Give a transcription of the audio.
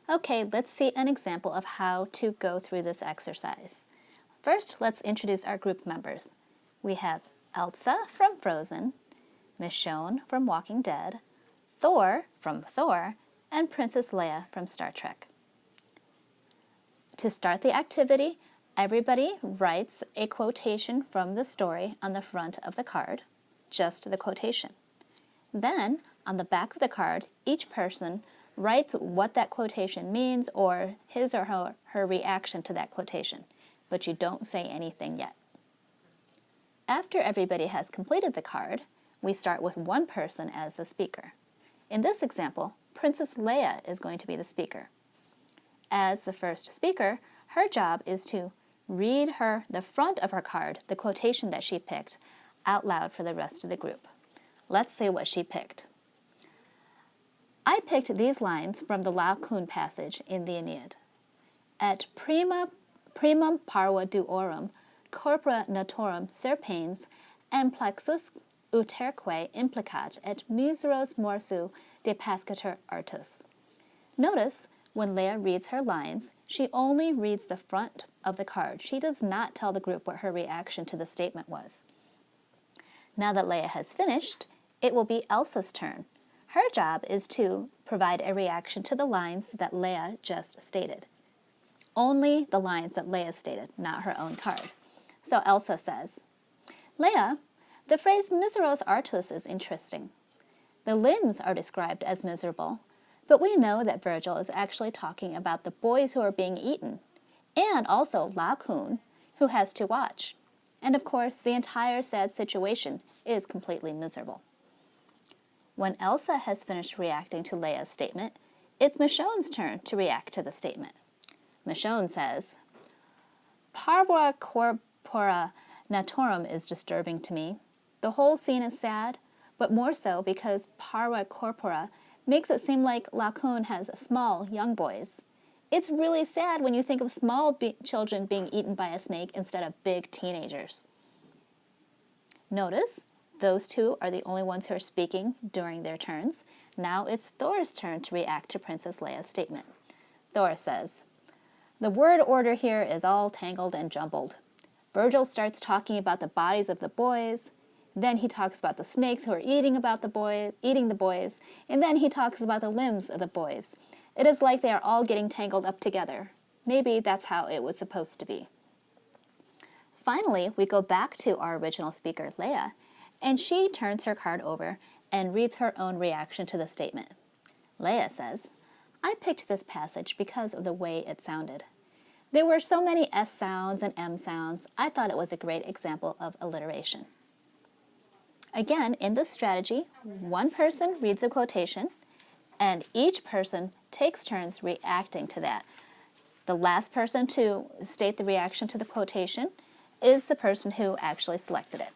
Okay, let's see an example of how to go through this exercise. First, let's introduce our group members. We have Elsa from Frozen, Michonne from Walking Dead, Thor from Thor, and Princess Leia from Star Trek. To start the activity, everybody writes a quotation from the story on the front of the card, just the quotation. Then, on the back of the card, each person writes what that quotation means or his or her reaction to that quotation, but you don't say anything yet. After everybody has completed the card, we start with one person as the speaker. In this example, Princess Leia is going to be the speaker. As the first speaker, her job is to read the front of her card, the quotation that she picked, out loud for the rest of the group. Let's see what she picked. I picked these lines from the Laocoon passage in the Aeneid. Et primum parva duorum, corpora naturam serpens, amplexus uterque implicat, et miseros morsu depascatur artus. Notice, when Leia reads her lines, she only reads the front of the card. She does not tell the group what her reaction to the statement was. Now that Leia has finished, it will be Elsa's turn. Her job is to provide a reaction to the lines that Leia just stated. Only the lines that Leia stated, not her own card. So Elsa says, Leia, the phrase miseros artus is interesting. The limbs are described as miserable, but we know that Virgil is actually talking about the boys who are being eaten, and also Laocoon, who has to watch. And of course, the entire sad situation is completely miserable. When Elsa has finished reacting to Leia's statement, it's Michonne's turn to react to the statement. Michonne says, Parva corpora naturam is disturbing to me. The whole scene is sad, but more so because parva corpora makes it seem like Laocoon has small, young boys. It's really sad when you think of small children being eaten by a snake instead of big teenagers. Notice, those two are the only ones who are speaking during their turns. Now it's Thor's turn to react to Princess Leia's statement. Thor says, the word order here is all tangled and jumbled. Virgil starts talking about the bodies of the boys, then he talks about the snakes who are eating the boys, and then he talks about the limbs of the boys. It is like they are all getting tangled up together. Maybe that's how it was supposed to be. Finally, we go back to our original speaker, Leia, and she turns her card over and reads her own reaction to the statement. Leia says, I picked this passage because of the way it sounded. There were so many S sounds and M sounds, I thought it was a great example of alliteration. Again, in this strategy, one person reads a quotation, and each person takes turns reacting to that. The last person to state the reaction to the quotation is the person who actually selected it.